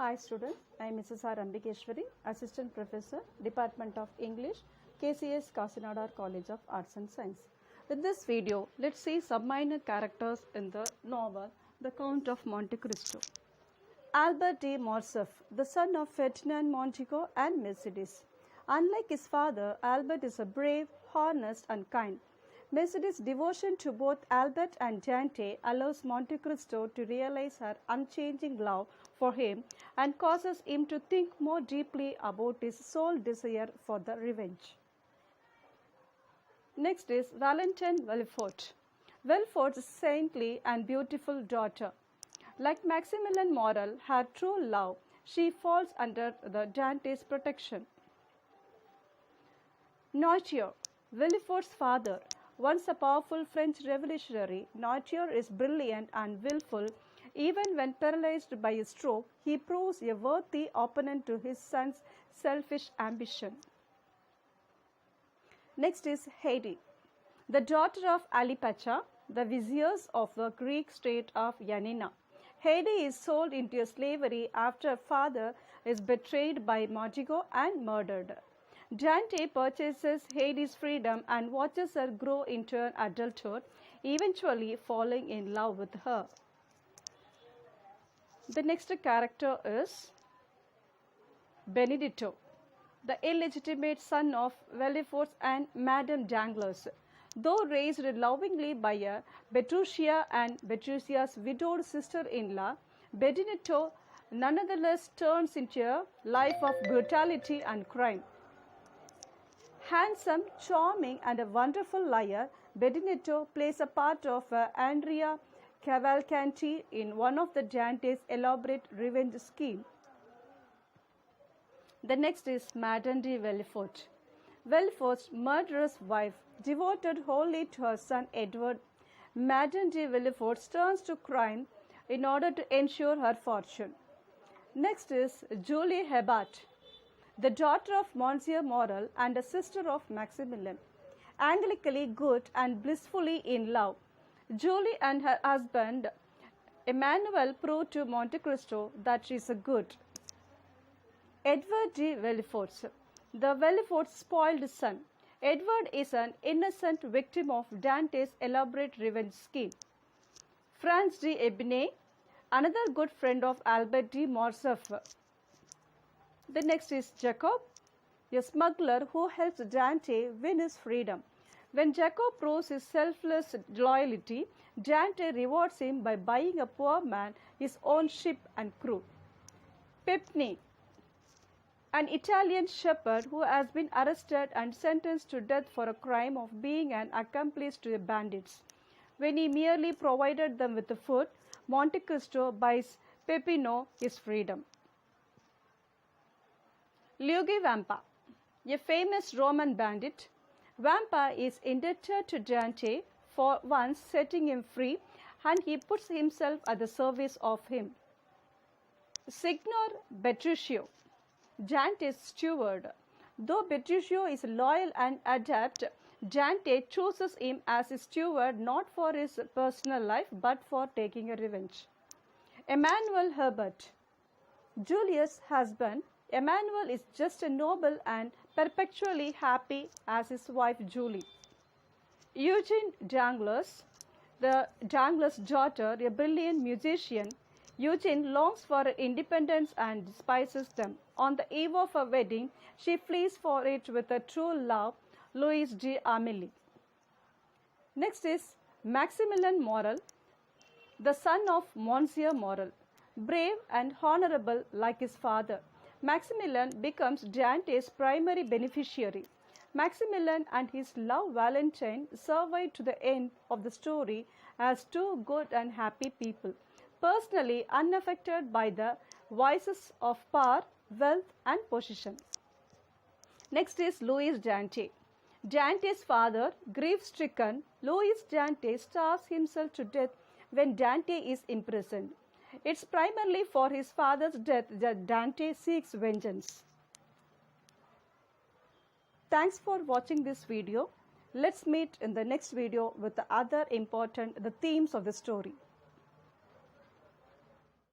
Hi students, I am Mrs. R. Ambikeshwari, Assistant Professor, Department of English, KCS Kasinadar College of Arts and Science. In this video, let's see some minor characters in the novel The Count of Monte Cristo. Albert de Morcerf, the son of Ferdinand Montagu and Mercedes. Unlike his father, Albert is a brave, honest and kind. Mercedes' devotion to both Albert and Dante allows Monte Cristo to realize her unchanging love for him and causes him to think more deeply about his sole desire for the revenge. Next is Valentine Villefort's saintly and beautiful daughter. Like Maximilian Moral, her true love, she falls under the Dante's protection. Nautior, Villefort's father. Once a powerful French revolutionary, Nautior is brilliant and willful. Even when paralyzed by a stroke, he proves a worthy opponent to his son's selfish ambition. Next is Haiti, the daughter of Alipacha, the viziers of the Greek state of Yanina. Haiti is sold into slavery after her father is betrayed by Montagu and murdered. Dante purchases Haiti's freedom and watches her grow into an adulthood, eventually falling in love with her. The next character is Benedetto, the illegitimate son of Villefort and Madame Danglars. Though raised lovingly by Petruchia and Petruchia's widowed sister-in-law, Benedetto nonetheless turns into a life of brutality and crime. Handsome, charming and a wonderful liar, Benedetto plays a part of Andrea Cavalcanti in one of the Dante's elaborate revenge scheme. The next is Madame de Villefort. Villefort's murderous wife, devoted wholly to her son Edward, Madame de Villefort turns to crime in order to ensure her fortune. Next is Julie Herbert, the daughter of Monsieur Moral and a sister of Maximilian. Angelically good and blissfully in love, Julie and her husband Emmanuel prove to Monte Cristo that she is a good. Edward de Villefort, the Villefort's spoiled son. Edward is an innocent victim of Dante's elaborate revenge scheme. Franz de Epinay, another good friend of Albert de Morcerf. The next is Jacob, a smuggler who helps Dante win his freedom. When Jacob proves his selfless loyalty, Dante rewards him by buying a poor man his own ship and crew. Pepni, an Italian shepherd who has been arrested and sentenced to death for a crime of being an accomplice to the bandits. When he merely provided them with the food, Monte Cristo buys Peppino his freedom. Luigi Vampa, a famous Roman bandit. Vampa is indebted to Dante for once setting him free, and he puts himself at the service of him. Signor Petruchio, Dante's steward. Though Petruchio is loyal and adept, Dante chooses him as his steward not for his personal life but for taking a revenge. Emmanuel Herbert, Julius' husband. Emmanuel is just as noble and perpetually happy as his wife Julie. Eugene Danglars, the Danglars' daughter, a brilliant musician. Eugene longs for her independence and despises them. On the eve of her wedding, she flees for it with her true love, Louise d'Amélie. Next is Maximilian Moral, the son of Monsieur Moral. Brave and honorable like his father, Maximilian becomes Dante's primary beneficiary. Maximilian and his love Valentine survive to the end of the story as two good and happy people, personally unaffected by the vices of power, wealth and position. Next is Louis Dante. Dante's father, grief-stricken, Louis Dante starves himself to death when Dante is imprisoned. It's primarily for his father's death that Dante seeks vengeance. Thanks for watching this video. Let's meet in the next video with the other important themes of the story.